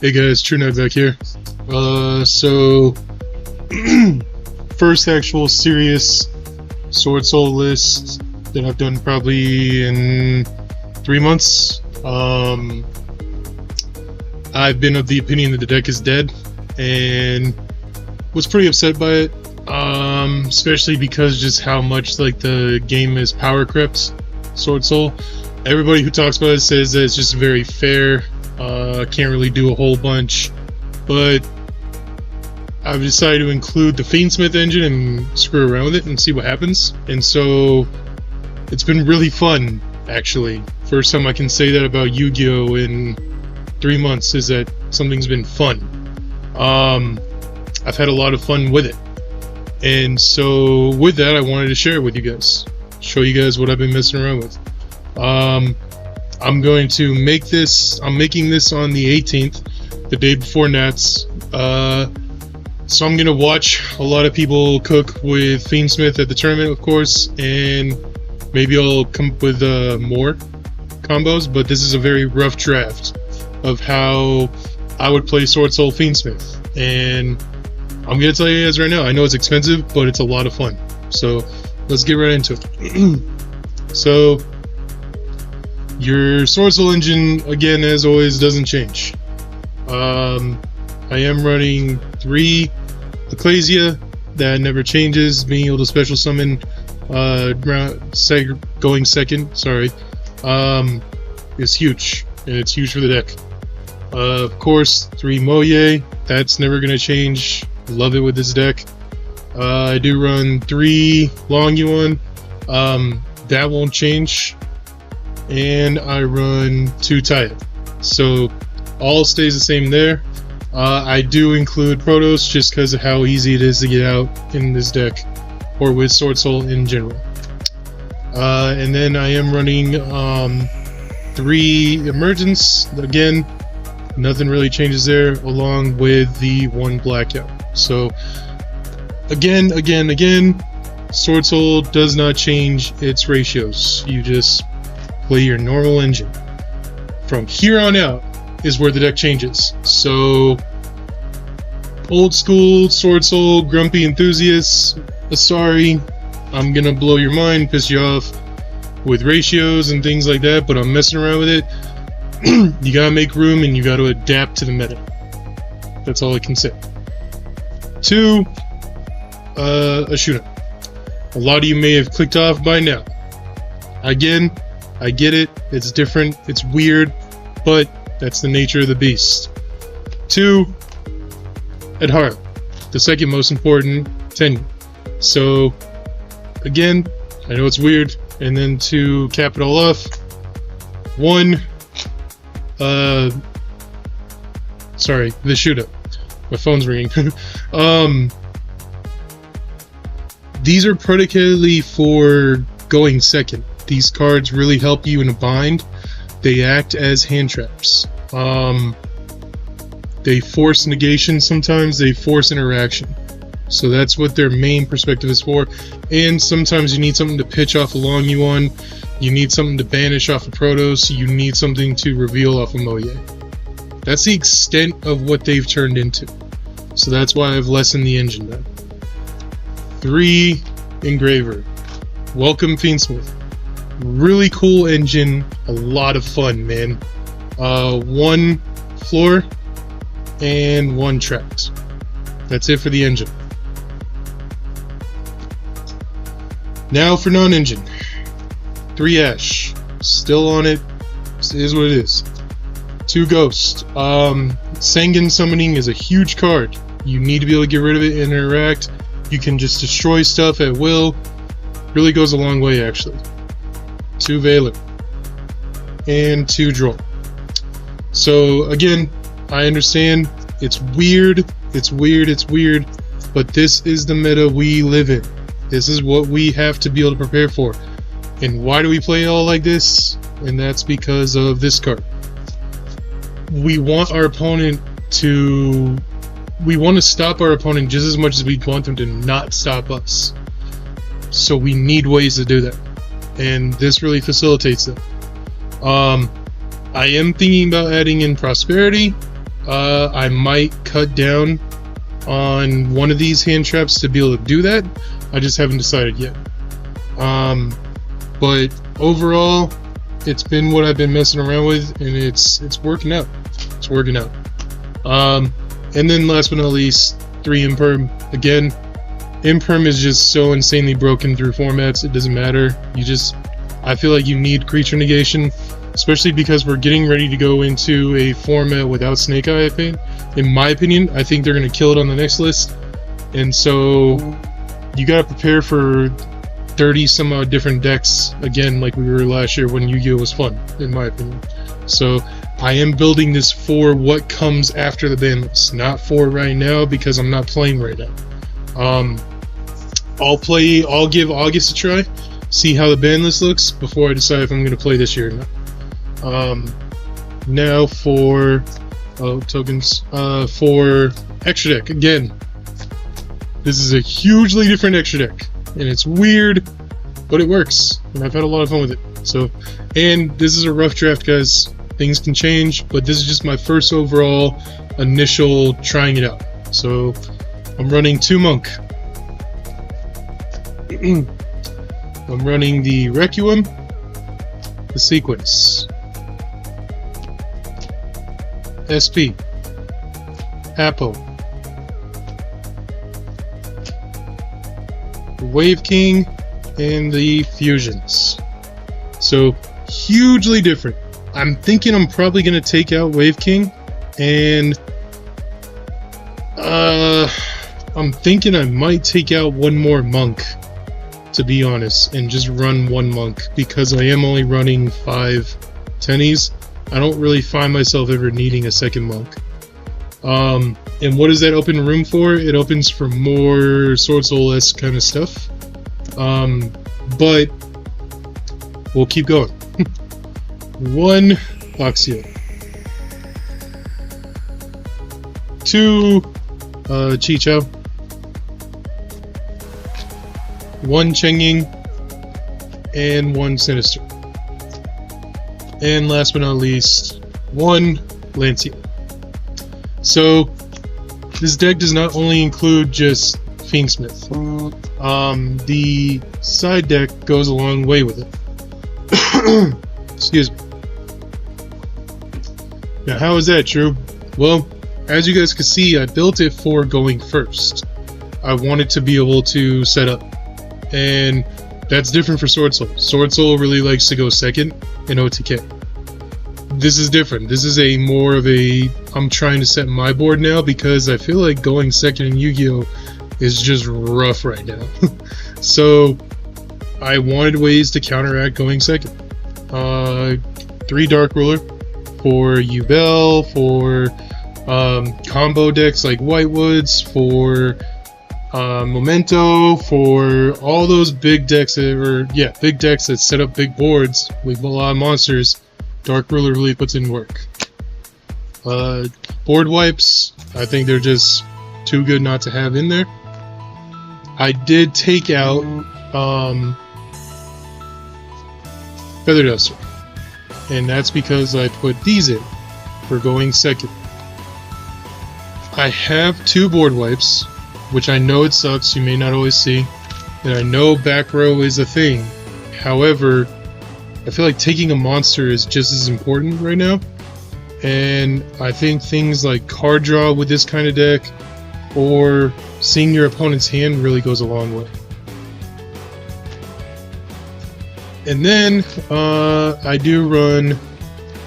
Hey guys, TrueNut back here. So first actual serious Swordsoul list that I've done probably in 3 months. I've been of the opinion that the deck is dead, and was pretty upset by it. Especially because just how much like the game is power crept Swordsoul. Everybody who talks about it says that it's just very fair. Can't really do a whole bunch, but I've decided to include the Fiendsmith engine and screw around with it and see what happens. And so it's been really fun, actually. First time I can say that about Yu-Gi-Oh! In 3 months, is that something's been fun. I've had a lot of fun with it. And so with that, I wanted to share it with you guys. Show you guys what I've been messing around with. I'm going to make this, I'm making this on the 18th, the day before Nats. So I'm going to watch a lot of people cook with Fiendsmith at the tournament, of course, and maybe I'll come up with more combos, but this is a very rough draft of how I would play Swordsoul Fiendsmith. And I'm going to tell you guys right now, I know it's expensive, but it's a lot of fun. So let's get right into it. So your Swordsoul engine, again, as always, doesn't change. I am running 3 Ecclesia. That never changes. Being able to special summon going second, is huge, and it's huge for the deck. Of course, 3 Moye. That's never going to change. Love it with this deck. I do run 3 Long Yuan. That won't change. And I run 2 Taya. So all stays the same there. I do include Protos just because of how easy it is to get out in this deck, or with Swordsoul in general. And then I am running 3 Emergence. Again, nothing really changes there, along with the 1 Blackout. So again, Swordsoul does not change its ratios. You just play your normal engine. From here on out is where the deck changes. So old school Swordsoul grumpy enthusiasts, sorry, I'm gonna blow your mind, piss you off with ratios and things like that, but I'm messing around with it. You gotta make room and you gotta adapt to the meta. That's all I can say. 2, a shooter. A lot of you may have clicked off by now. Again, I get it, it's different, it's weird, but that's the nature of the beast. 2, Adhara, the second most important tenure. So, again, I know it's weird, and then to cap it all off, 1, sorry, the shooter. My phone's ringing. These are predicatedly for going second. These cards really help you in a bind. They act as hand traps. They force negation sometimes, they force interaction. So that's what their main perspective is for. And sometimes you need something to pitch off a Long Yuan, you need something to banish off a Protos, you need something to reveal off a Moye. That's the extent of what they've turned into. So that's why I've lessened the engine down. 3, Engraver. Welcome Fiendsmith. Really cool engine, a lot of fun, man. 1 floor and 1 tracks. That's it for the engine. Now for non-engine. 3 Ash. Still on it. It is what it is. 2 Ghost. Sangan Summoning is a huge card. You need to be able to get rid of it and interact. You can just destroy stuff at will. Really goes a long way, actually. 2 Veiler. And 2 Droll. So, again, I understand. It's weird. It's weird. But this is the meta we live in. This is what we have to be able to prepare for. And why do we play all like this? And that's because of this card. We want our opponent to... We want to stop our opponent just as much as we want them to not stop us. So we need ways to do that. And this really facilitates that. I am thinking about adding in Prosperity. I might cut down on one of these hand traps to be able to do that. I just haven't decided yet. But overall, it's been what I've been messing around with, and it's working out. It's working out. And then last but not least, 3 Imperm. Again, Imperm is just so insanely broken through formats, it doesn't matter. I feel like you need creature negation, especially because we're getting ready to go into a format without Snake Eye, I think. In my opinion, I think they're going to kill it on the next list. And so, you gotta prepare for 30 some odd different decks, again, like we were last year when Yu-Gi-Oh! Was fun, in my opinion. So, I am building this for what comes after the ban list, not for right now, because I'm not playing right now. I'll give August a try, see how the ban list looks, before I decide if I'm going to play this year or not. Now for tokens. For extra deck, again, this is a hugely different extra deck, and it's weird, but it works, and I've had a lot of fun with it. So, and this is a rough draft, guys. Things can change, but this is just my first overall initial trying it out. So I'm running 2 Monk. I'm running the Requiem, the Sequence, SP, Apo, the Wave King, and the Fusions. So hugely different. I'm thinking I'm probably going to take out Wave King, and I'm thinking I might take out 1 more Monk, to be honest, and just run 1 Monk, because I am only running 5 tennies. I don't really find myself ever needing a second Monk. And what does that open room for? It opens for more Swordsoul-esque kind of stuff. But we'll keep going. 1 Boxio, 2 Chicho, 1 Chengying, and 1 Sinister. And last but not least, 1 Lancia. So this deck does not only include just Fiendsmith. The side deck goes a long way with it. Excuse me. Now, how is that true? Well, as you guys can see, I built it for going first. I wanted to be able to set up, and that's different for Swordsoul. Swordsoul really likes to go second in OTK. This is different. This is a more of a, I'm trying to set my board now, because I feel like going second in Yu-Gi-Oh! Is just rough right now. So I wanted ways to counteract going second. 3 Dark Ruler for Yubel, for combo decks like Whitewoods, for Memento, for all those big decks big decks that set up big boards with a lot of monsters. Dark Ruler really puts in work. Board wipes, I think they're just too good not to have in there. I did take out Feather Duster, and that's because I put these in for going second. I have 2 board wipes, which I know it sucks, you may not always see, and I know back row is a thing. However, I feel like taking a monster is just as important right now, and I think things like card draw with this kind of deck, or seeing your opponent's hand, really goes a long way. And then I do run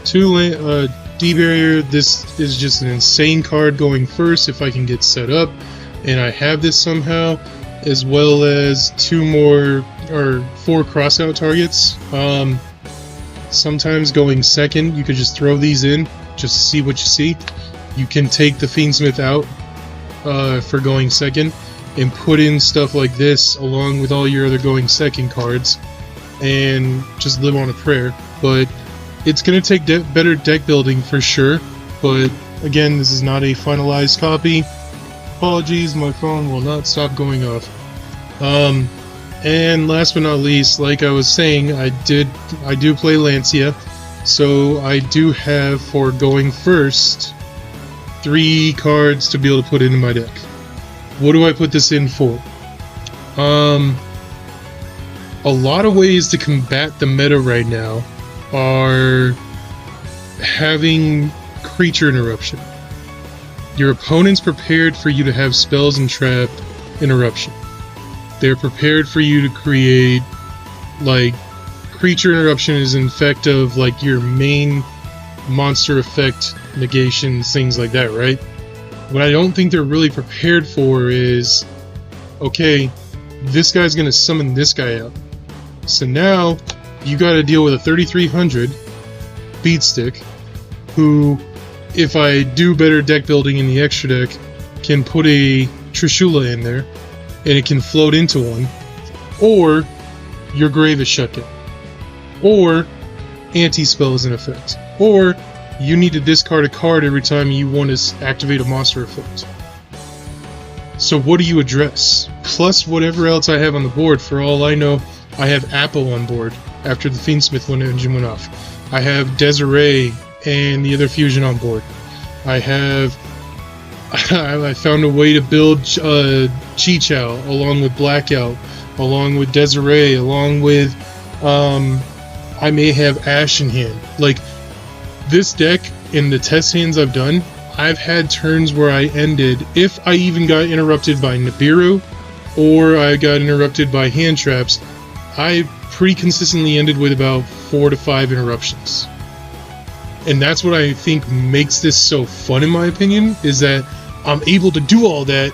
2 D-Barrier. This is just an insane card going first if I can get set up, and I have this somehow, as well as 2 more or 4 crossout targets. Sometimes going second, you could just throw these in just to see what you see. You can take the Fiendsmith out for going second and put in stuff like this along with all your other going second cards and just live on a prayer. But it's going to take better deck building for sure, but again, this is not a finalized copy. Apologies, my phone will not stop going off. And last but not least, like I was saying, I do play Lancia, so I do have, for going first, 3 cards to be able to put into my deck. What do I put this in for? A lot of ways to combat the meta right now are having creature interruption. Your opponent's prepared for you to have spells and trap interruption. They're prepared for you to create, like, creature interruption is an effect of, like, your main monster effect negations, things like that, right? What I don't think they're really prepared for is, okay, this guy's gonna summon this guy out. So now, you gotta deal with a 3300 Beatstick, who, if I do better deck building in the extra deck, can put a Trishula in there, and it can float into one, or your grave is shut down, or anti-spell is in effect, or you need to discard a card every time you want to activate a monster effect. So what do you address? Plus whatever else I have on the board. For all I know, I have Apple on board after the Fiendsmith engine went off. I have Desiree and the other fusion on board. I found a way to build Chi-Chow along with Blackout, along with Desiree, along with I may have Ash in hand. Like, this deck, in the test hands I've done, I've had turns where I ended, if I even got interrupted by Nibiru, or I got interrupted by hand traps, I pretty consistently ended with about 4 to 5 interruptions. And that's what I think makes this so fun, in my opinion, is that I'm able to do all that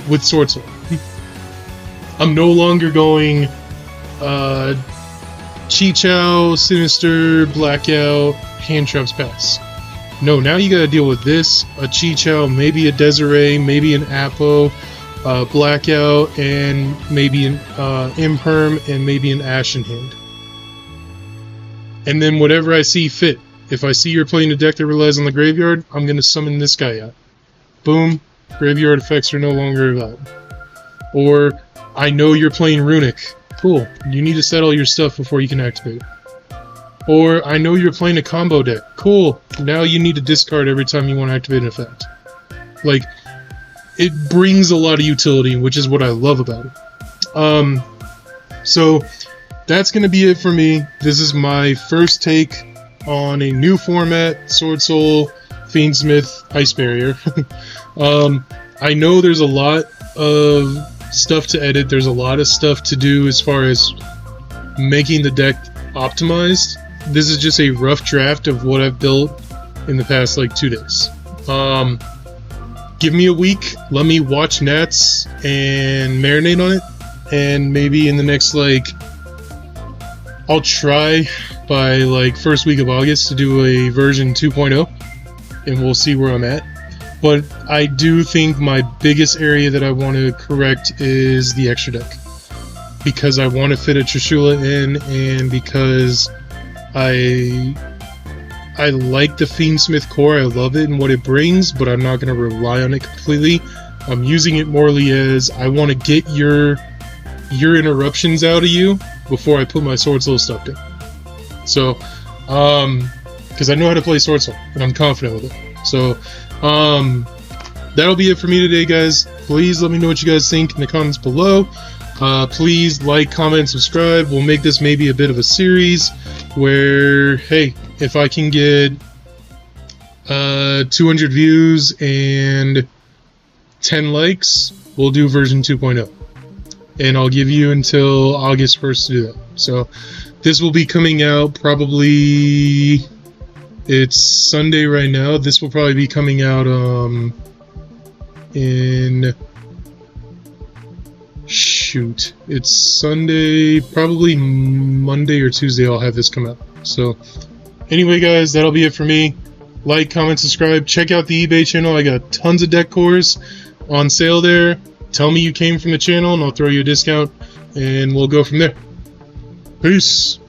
with Swordsoul. I'm no longer going Chi-Chow, Sinister, Blackout, hand traps, pass. No, now you gotta deal with this, a Chi-Chow, maybe a Desiree, maybe an Apo, Blackout, and maybe an Imperm, and maybe an Ash in hand. And then whatever I see fit. If I see you're playing a deck that relies on the graveyard, I'm gonna summon this guy out. Boom, graveyard effects are no longer allowed. Or, I know you're playing Runic. Cool, you need to settle your stuff before you can activate it. Or, I know you're playing a combo deck. Cool, now you need to discard every time you want to activate an effect. Like, it brings a lot of utility, which is what I love about it. So, that's going to be it for me. This is my first take on a new format, Swordsoul, Fiendsmith, Ice Barrier. I know there's a lot of stuff to edit, there's a lot of stuff to do as far as making the deck optimized. This is just a rough draft of what I've built in the past, like, 2 days. Give me a week, let me watch Nats and marinate on it, and maybe in the next, like, I'll try by, like, first week of August to do a version 2.0, and we'll see where I'm at. But I do think my biggest area that I want to correct is the extra deck, because I want to fit a Trishula in, and because I like the Fiendsmith core, I love it and what it brings, but I'm not going to rely on it completely. I'm using it morely as I want to get your interruptions out of you before I put my Swordsoul stuff in. So, because I know how to play Swordsoul, and I'm confident with it. So, that'll be it for me today, guys. Please let me know what you guys think in the comments below. Please like, comment, subscribe. We'll make this maybe a bit of a series where, hey, if I can get 200 views and 10 likes, we'll do version 2.0. And I'll give you until August 1st to do that. So this will be coming out probably, it's Sunday right now. This will probably be coming out it's Sunday, probably Monday or Tuesday I'll have this come out. So anyway, guys, that'll be it for me. Like, comment, subscribe. Check out the eBay channel. I got tons of deck cores on sale there. Tell me you came from the channel and I'll throw you a discount, and we'll go from there. Peace.